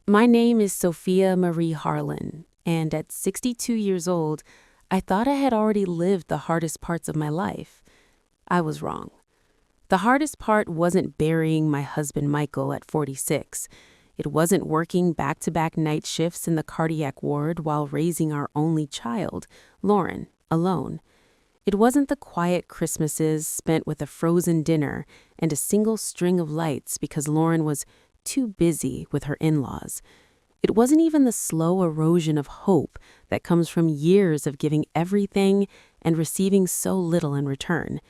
My name is Sophia Marie Harlan, and at 62 years old, I thought I had already lived the hardest parts of my life. I was wrong. The hardest part wasn't burying my husband Michael at 46. It wasn't working back-to-back night shifts in the cardiac ward while raising our only child, Lauren, alone. It wasn't the quiet Christmases spent with a frozen dinner and a single string of lights because Lauren was too busy with her in-laws. It wasn't even the slow erosion of hope that comes from years of giving everything and receiving so little in return.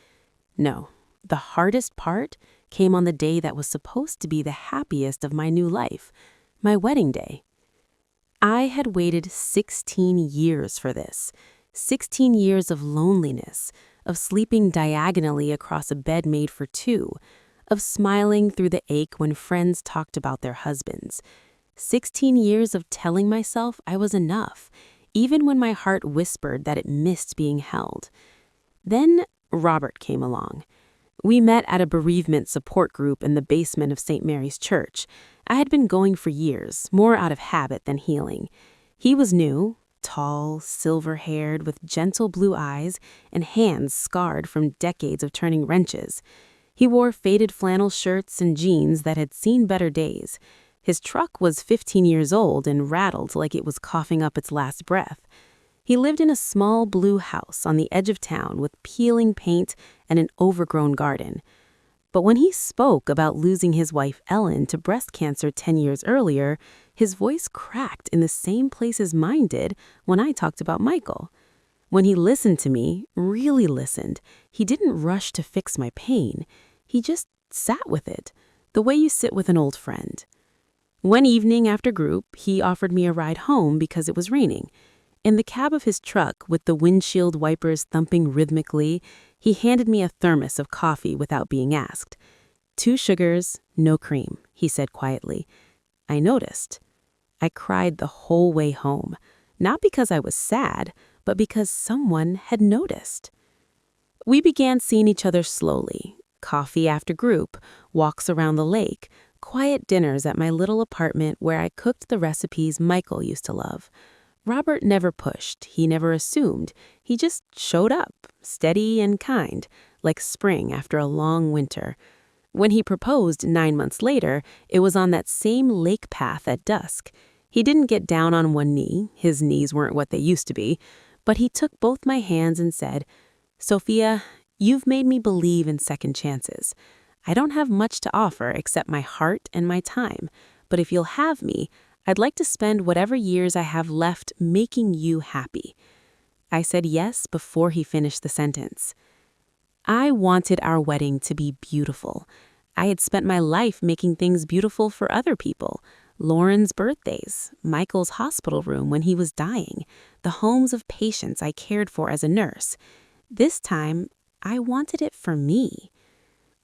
No, the hardest part came on the day that was supposed to be the happiest of my new life, my wedding day. I had waited 16 years for this. 16 years of loneliness, of sleeping diagonally across a bed made for two, of smiling through the ache when friends talked about their husbands. 16 years of telling myself I was enough, even when my heart whispered that it missed being held. Then Robert came along. We met at a bereavement support group in the basement of St. Mary's Church. I had been going for years, more out of habit than healing. He was new, tall, silver-haired, with gentle blue eyes and hands scarred from decades of turning wrenches. He wore faded flannel shirts and jeans that had seen better days. His truck was 15 years old and rattled like it was coughing up its last breath. He lived in a small blue house on the edge of town with peeling paint and an overgrown garden. But when he spoke about losing his wife Ellen to breast cancer 10 years earlier, his voice cracked in the same places mine did when I talked about Michael. When he listened to me, really listened, he didn't rush to fix my pain. He just sat with it, the way you sit with an old friend. One evening after group, he offered me a ride home because it was raining. In the cab of his truck, with the windshield wipers thumping rhythmically, he handed me a thermos of coffee without being asked. 2 sugars, no cream, he said quietly. I noticed. I cried the whole way home, not because I was sad, but because someone had noticed. We began seeing each other slowly. Coffee after group, walks around the lake, quiet dinners at my little apartment where I cooked the recipes Michael used to love. Robert never pushed, he never assumed, he just showed up, steady and kind, like spring after a long winter. When he proposed 9 months later, it was on that same lake path at dusk. He didn't get down on one knee, his knees weren't what they used to be, but he took both my hands and said, Sophia, you've made me believe in second chances. I don't have much to offer except my heart and my time, but if you'll have me, I'd like to spend whatever years I have left making you happy. I said yes before he finished the sentence. I wanted our wedding to be beautiful. I had spent my life making things beautiful for other people. Lauren's birthdays, Michael's hospital room when he was dying, the homes of patients I cared for as a nurse. This time, I wanted it for me.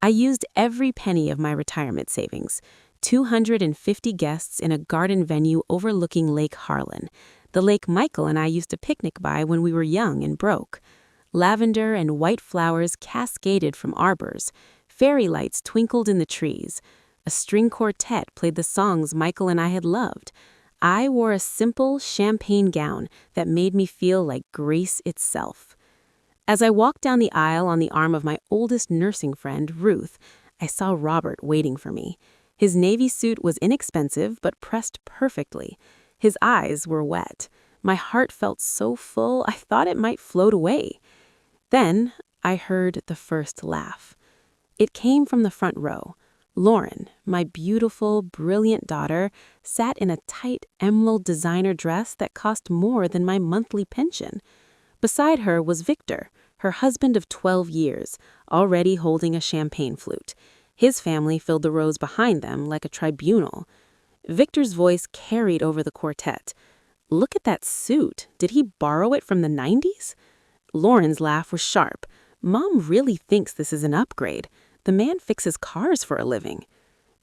I used every penny of my retirement savings. 250 guests in a garden venue overlooking Lake Harlan, the lake Michael and I used to picnic by when we were young and broke. Lavender and white flowers cascaded from arbors. Fairy lights twinkled in the trees. A string quartet played the songs Michael and I had loved. I wore a simple champagne gown that made me feel like grace itself. As I walked down the aisle on the arm of my oldest nursing friend, Ruth, I saw Robert waiting for me. His navy suit was inexpensive but pressed perfectly. His eyes were wet. My heart felt so full I thought it might float away. Then I heard the first laugh. It came from the front row. Lauren, my beautiful, brilliant daughter, sat in a tight emerald designer dress that cost more than my monthly pension. Beside her was Victor, her husband of 12 years, already holding a champagne flute. His family filled the rows behind them like a tribunal. Victor's voice carried over the quartet. Look at that suit. Did he borrow it from the 90s? Lauren's laugh was sharp. Mom really thinks this is an upgrade. The man fixes cars for a living.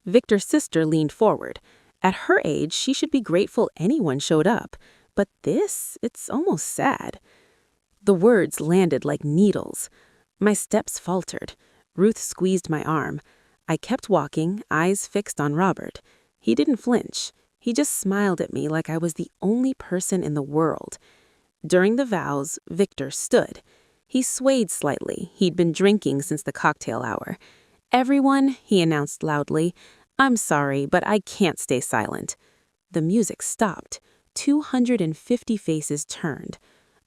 Victor's sister leaned forward. At her age, she should be grateful anyone showed up. But this, it's almost sad. The words landed like needles. My steps faltered. Ruth squeezed my arm. I kept walking, eyes fixed on Robert. He didn't flinch. He just smiled at me like I was the only person in the world. During the vows, Victor stood. He swayed slightly. He'd been drinking since the cocktail hour. "Everyone," he announced loudly, "I'm sorry, but I can't stay silent." The music stopped. 250 faces turned.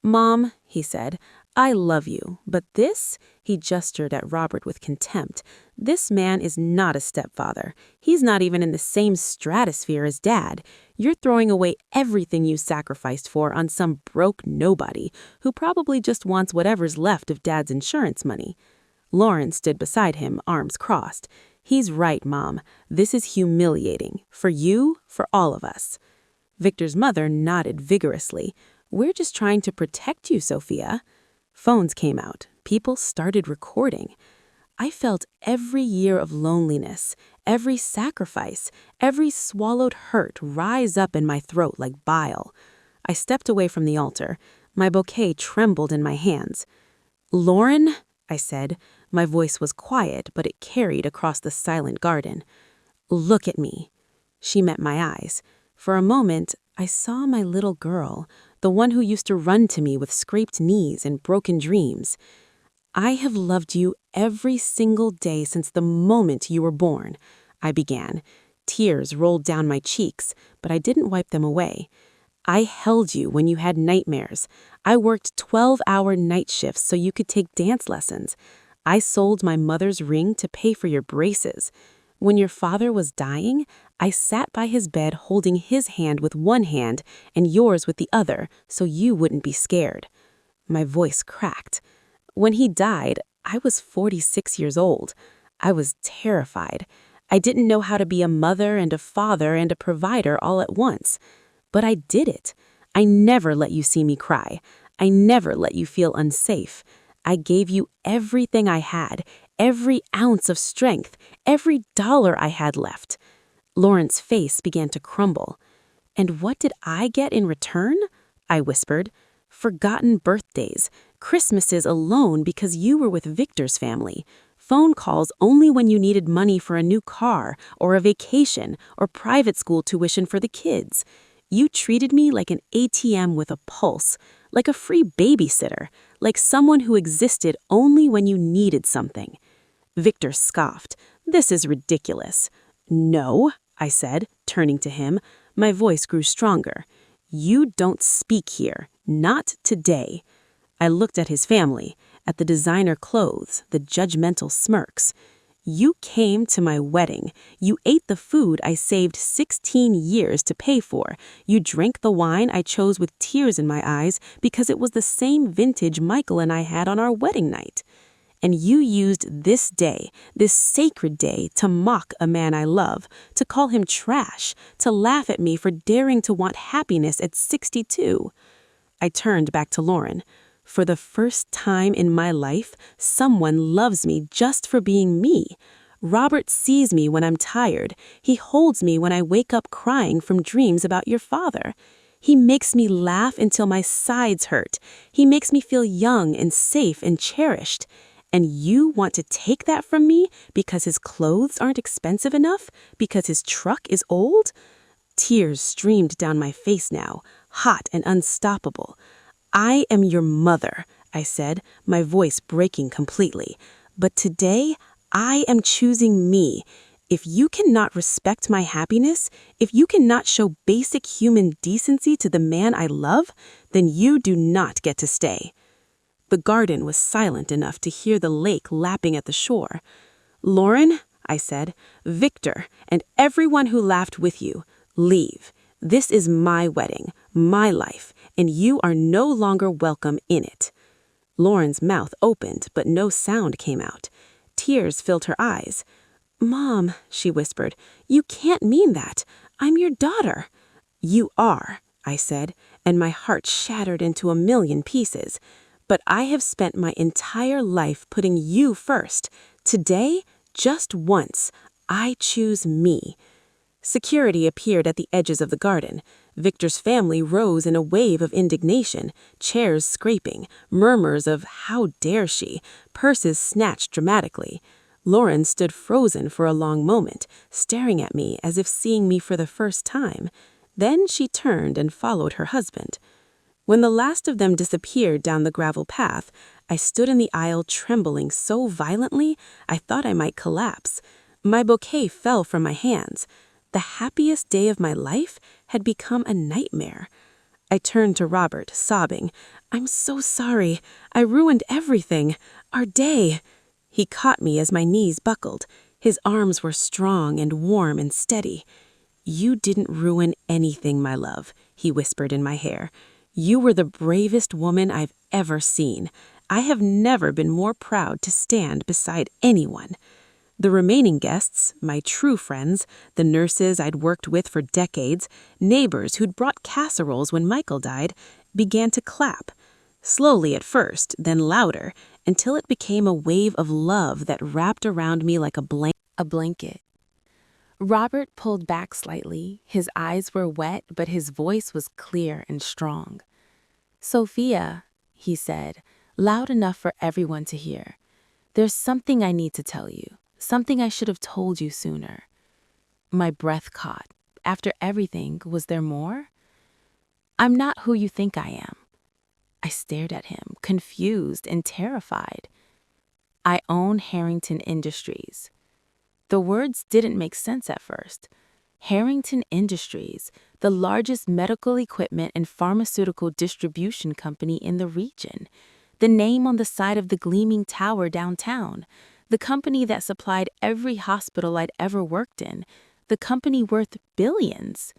"Mom," he said, "I love you, but this," he gestured at Robert with contempt, "this man is not a stepfather. He's not even in the same stratosphere as Dad. You're throwing away everything you sacrificed for on some broke nobody who probably just wants whatever's left of Dad's insurance money." Lauren stood beside him, arms crossed. "He's right, Mom. This is humiliating. For you, for all of us." Victor's mother nodded vigorously. "We're just trying to protect you, Sophia." Phones came out. People started recording. I felt every year of loneliness, every sacrifice, every swallowed hurt rise up in my throat like bile. I stepped away from the altar. My bouquet trembled in my hands. "Lauren," I said. My voice was quiet, but it carried across the silent garden. "Look at me." She met my eyes. For a moment, I saw my little girl, the one who used to run to me with scraped knees and broken dreams. "I have loved you every single day since the moment you were born," I began. Tears rolled down my cheeks, but I didn't wipe them away. "I held you when you had nightmares. I worked 12-hour night shifts so you could take dance lessons. I sold my mother's ring to pay for your braces. When your father was dying, I sat by his bed holding his hand with one hand and yours with the other so you wouldn't be scared." My voice cracked. When he died, I was 46 years old. I was terrified. I didn't know how to be a mother and a father and a provider all at once. But I did it. I never let you see me cry. I never let you feel unsafe. I gave you everything I had, every ounce of strength, every dollar I had left. Lauren's face began to crumble. "And what did I get in return?" I whispered. "Forgotten birthdays, Christmases alone because you were with Victor's family, phone calls only when you needed money for a new car or a vacation or private school tuition for the kids. You treated me like an ATM with a pulse, like a free babysitter, like someone who existed only when you needed something." Victor scoffed. "This is ridiculous." "No," I said, turning to him. My voice grew stronger. "You don't speak here. Not today." I looked at his family, at the designer clothes, the judgmental smirks. "You came to my wedding. You ate the food I saved 16 years to pay for. You drank the wine I chose with tears in my eyes because it was the same vintage Michael and I had on our wedding night. And you used this day, this sacred day, to mock a man I love, to call him trash, to laugh at me for daring to want happiness at 62. I turned back to Lauren. For the first time in my life, someone loves me just for being me. Robert sees me when I'm tired. He holds me when I wake up crying from dreams about your father. He makes me laugh until my sides hurt. He makes me feel young and safe and cherished. And you want to take that from me because his clothes aren't expensive enough? Because his truck is old?" Tears streamed down my face now, hot and unstoppable. "I am your mother," I said, my voice breaking completely. "But today, I am choosing me. If you cannot respect my happiness, if you cannot show basic human decency to the man I love, then you do not get to stay." The garden was silent enough to hear the lake lapping at the shore. "Lauren," I said, "Victor, and everyone who laughed with you, leave. This is my wedding, my life, and you are no longer welcome in it." Lauren's mouth opened, but no sound came out. Tears filled her eyes. "Mom," she whispered, "you can't mean that. I'm your daughter." "You are," I said, and my heart shattered into a million pieces. "But I have spent my entire life putting you first. Today, just once, I choose me." Security appeared at the edges of the garden. Victor's family rose in a wave of indignation, chairs scraping, murmurs of "how dare she," purses snatched dramatically. Lauren stood frozen for a long moment, staring at me as if seeing me for the first time. Then she turned and followed her husband. When the last of them disappeared down the gravel path, I stood in the aisle trembling so violently I thought I might collapse. My bouquet fell from my hands. The happiest day of my life had become a nightmare. I turned to Robert, sobbing. "I'm so sorry. I ruined everything. Our day." He caught me as my knees buckled. His arms were strong and warm and steady. "You didn't ruin anything, my love," he whispered in my hair. "You were the bravest woman I've ever seen. I have never been more proud to stand beside anyone." The remaining guests, my true friends, the nurses I'd worked with for decades, neighbors who'd brought casseroles when Michael died, began to clap. Slowly at first, then louder, until it became a wave of love that wrapped around me like a blanket. Robert pulled back slightly. His eyes were wet, but his voice was clear and strong. "Sophia," he said, loud enough for everyone to hear, "there's something I need to tell you. Something I should have told you sooner." My breath caught. After everything, was there more? "I'm not who you think I am." I stared at him, confused and terrified. "I own Harrington Industries." The words didn't make sense at first. Harrington Industries, the largest medical equipment and pharmaceutical distribution company in the region. The name on the side of the gleaming tower downtown. The company that supplied every hospital I'd ever worked in. The company worth billions.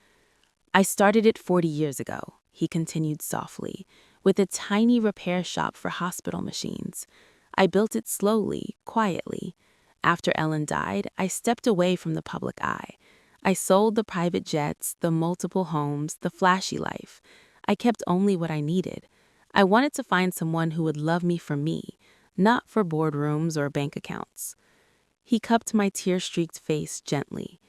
"I started it 40 years ago," he continued softly, "with a tiny repair shop for hospital machines. I built it slowly, quietly. After Ellen died, I stepped away from the public eye. I sold the private jets, the multiple homes, the flashy life. I kept only what I needed. I wanted to find someone who would love me for me, not for boardrooms or bank accounts." He cupped my tear-streaked face gently.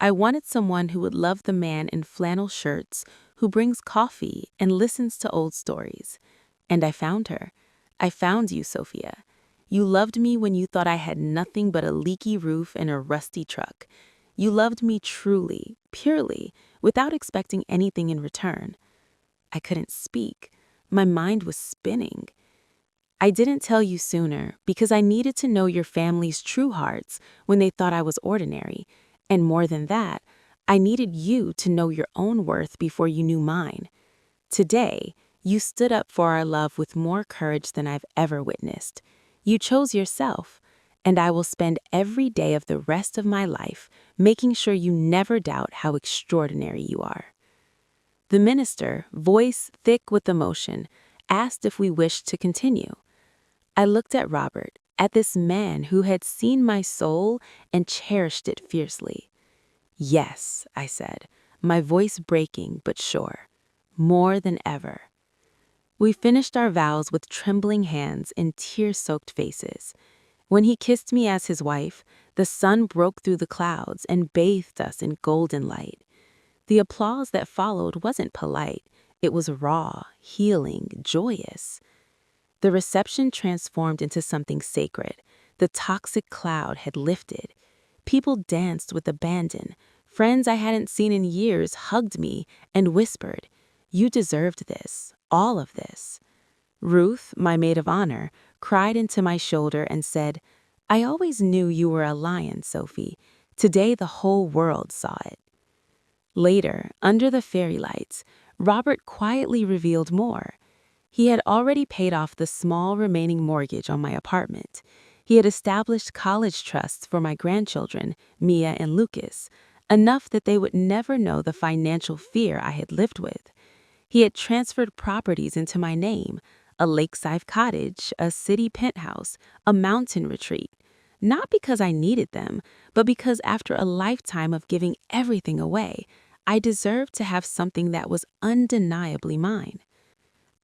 "I wanted someone who would love the man in flannel shirts, who brings coffee and listens to old stories. And I found her. I found you, Sophia. You loved me when you thought I had nothing but a leaky roof and a rusty truck. You loved me truly, purely, without expecting anything in return." I couldn't speak. My mind was spinning. "I didn't tell you sooner because I needed to know your family's true hearts when they thought I was ordinary. And more than that, I needed you to know your own worth before you knew mine. Today, you stood up for our love with more courage than I've ever witnessed. You chose yourself, and I will spend every day of the rest of my life making sure you never doubt how extraordinary you are." The minister, voice thick with emotion, asked if we wished to continue. I looked at Robert, at this man who had seen my soul and cherished it fiercely. "Yes," I said, my voice breaking but sure. "More than ever." We finished our vows with trembling hands and tear-soaked faces. When he kissed me as his wife, the sun broke through the clouds and bathed us in golden light. The applause that followed wasn't polite. It was raw, healing, joyous. The reception transformed into something sacred. The toxic cloud had lifted. People danced with abandon. Friends I hadn't seen in years hugged me and whispered, "You deserved this, all of this." Ruth, my maid of honor, cried into my shoulder and said, "I always knew you were a lion, Sophie. Today the whole world saw it." Later, under the fairy lights, Robert quietly revealed more. He had already paid off the small remaining mortgage on my apartment. He had established college trusts for my grandchildren, Mia and Lucas, enough that they would never know the financial fear I had lived with. He had transferred properties into my name, a lakeside cottage, a city penthouse, a mountain retreat, not because I needed them, but because after a lifetime of giving everything away, I deserved to have something that was undeniably mine.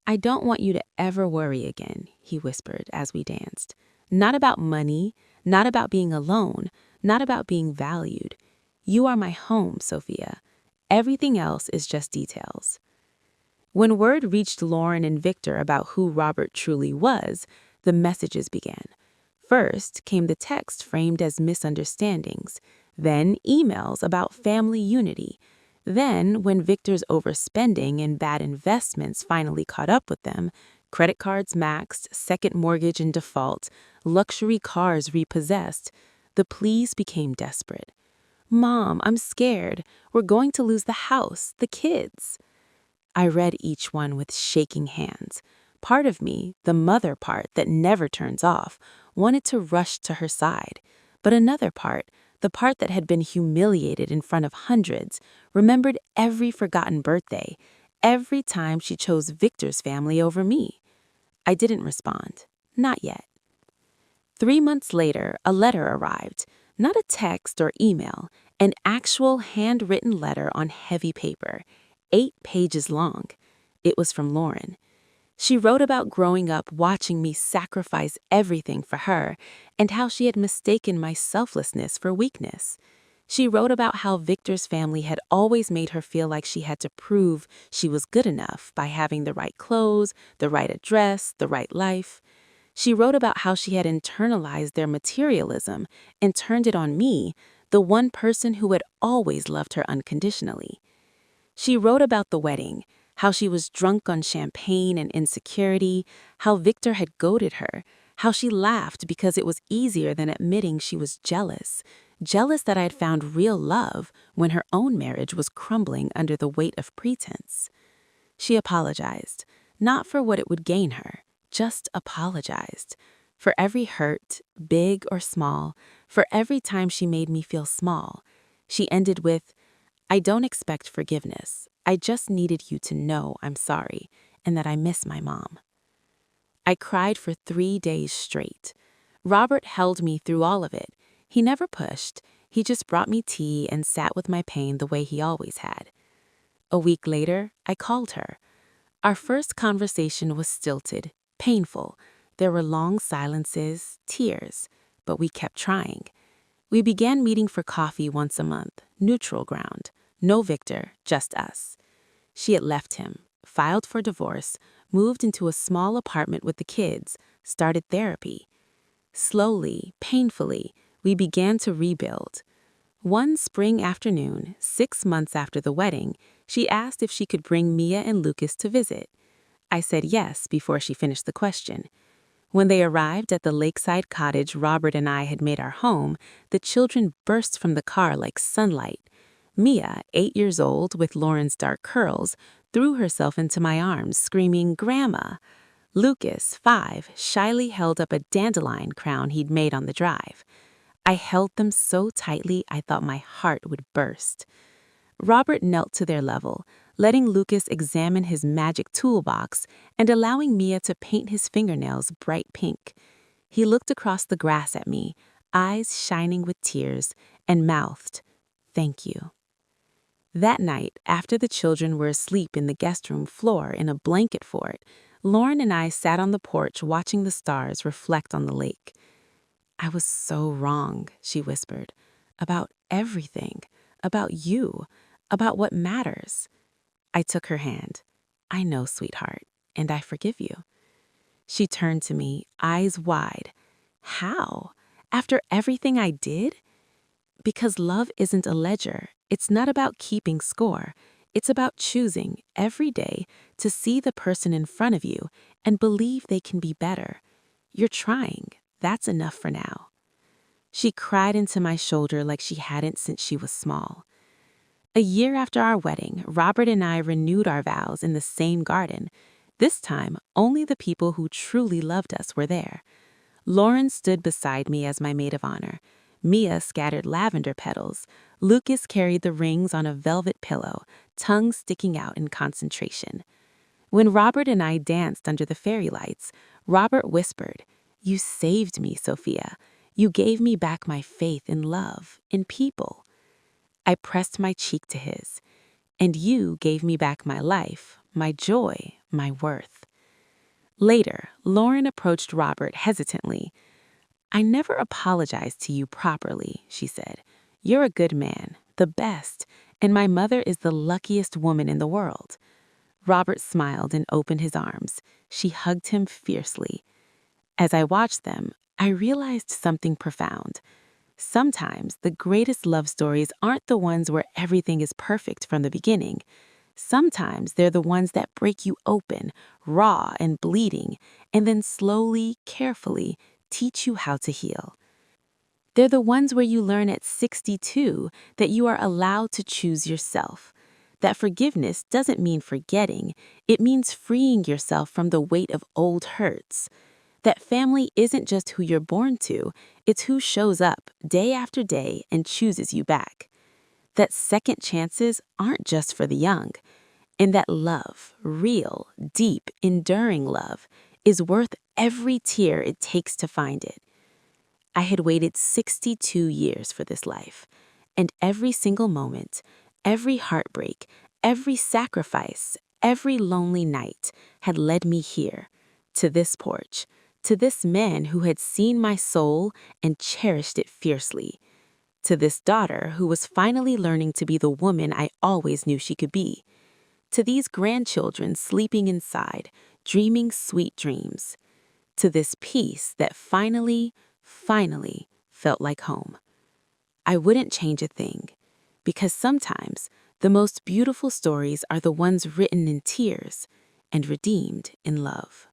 "I don't want you to ever worry again," he whispered as we danced. "Not about money, not about being alone, not about being valued. You are my home, Sophia. Everything else is just details." When word reached Lauren and Victor about who Robert truly was, the messages began. First came the text framed as misunderstandings, then emails about family unity. Then, when Victor's overspending and bad investments finally caught up with them, credit cards maxed, second mortgage in default, luxury cars repossessed, the pleas became desperate. "Mom, I'm scared. We're going to lose the house, the kids." I read each one with shaking hands. Part of me, the mother part that never turns off, wanted to rush to her side. But another part, the part that had been humiliated in front of hundreds, remembered every forgotten birthday, every time she chose Victor's family over me. I didn't respond. Not yet. 3 months later, a letter arrived. Not a text or email, an actual handwritten letter on heavy paper, 8 pages long. It was from Lauren. She wrote about growing up watching me sacrifice everything for her and how she had mistaken my selflessness for weakness. She wrote about how Victor's family had always made her feel like she had to prove she was good enough by having the right clothes, the right address, the right life. She wrote about how she had internalized their materialism and turned it on me, the one person who had always loved her unconditionally. She wrote about the wedding, how she was drunk on champagne and insecurity, how Victor had goaded her, how she laughed because it was easier than admitting she was jealous that I had found real love when her own marriage was crumbling under the weight of pretense. She apologized, not for what it would gain her, just apologized. For every hurt, big or small, for every time she made me feel small. She ended with, "I don't expect forgiveness. I just needed you to know I'm sorry and that I miss my mom." I cried for 3 days straight. Robert held me through all of it. He never pushed. He just brought me tea and sat with my pain the way he always had. A week later, I called her. Our first conversation was stilted, painful. There were long silences, tears, but we kept trying. We began meeting for coffee once a month, neutral ground. No Victor, just us. She had left him, filed for divorce, moved into a small apartment with the kids, started therapy. Slowly, painfully, we began to rebuild. One spring afternoon, 6 months after the wedding, she asked if she could bring Mia and Lucas to visit. I said yes before she finished the question. When they arrived at the lakeside cottage Robert and I had made our home, the children burst from the car like sunlight. Mia, 8 years old with Lauren's dark curls, threw herself into my arms, screaming, "Grandma!" Lucas, 5, shyly held up a dandelion crown he'd made on the drive. I held them so tightly I thought my heart would burst. Robert knelt to their level, letting Lucas examine his magic toolbox and allowing Mia to paint his fingernails bright pink. He looked across the grass at me, eyes shining with tears, and mouthed, "Thank you." That night, after the children were asleep in the guest room floor in a blanket fort, Lauren and I sat on the porch watching the stars reflect on the lake. "I was so wrong," she whispered, "about everything, about you, about what matters." I took her hand. "I know, sweetheart, and I forgive you." She turned to me, eyes wide. "How? After everything I did?" Because love isn't a ledger. It's not about keeping score. It's about choosing every day to see the person in front of you and believe they can be better. You're trying. That's enough for now. She cried into my shoulder like she hadn't since she was small. A year after our wedding, Robert and I renewed our vows in the same garden. This time, only the people who truly loved us were there. Lauren stood beside me as my maid of honor. Mia scattered lavender petals. Lucas carried the rings on a velvet pillow, tongue sticking out in concentration. When Robert and I danced under the fairy lights, Robert whispered, "You saved me, Sophia. You gave me back my faith in love, in people." I pressed my cheek to his. "And you gave me back my life, my joy, my worth." Later, Lauren approached Robert hesitantly. "I never apologized to you properly," she said. "You're a good man, the best, and my mother is the luckiest woman in the world." Robert smiled and opened his arms. She hugged him fiercely. As I watched them, I realized something profound. Sometimes the greatest love stories aren't the ones where everything is perfect from the beginning. Sometimes they're the ones that break you open, raw and bleeding, and then slowly, carefully teach you how to heal. They're the ones where you learn at 62 that you are allowed to choose yourself. That forgiveness doesn't mean forgetting, it means freeing yourself from the weight of old hurts. That family isn't just who you're born to, it's who shows up day after day and chooses you back. That second chances aren't just for the young, and that love, real, deep, enduring love, is worth every tear it takes to find it. I had waited 62 years for this life, and every single moment, every heartbreak, every sacrifice, every lonely night had led me here, to this porch, to this man who had seen my soul and cherished it fiercely, to this daughter who was finally learning to be the woman I always knew she could be, to these grandchildren sleeping inside, dreaming sweet dreams, to this peace that finally felt like home. I wouldn't change a thing, because sometimes the most beautiful stories are the ones written in tears and redeemed in love.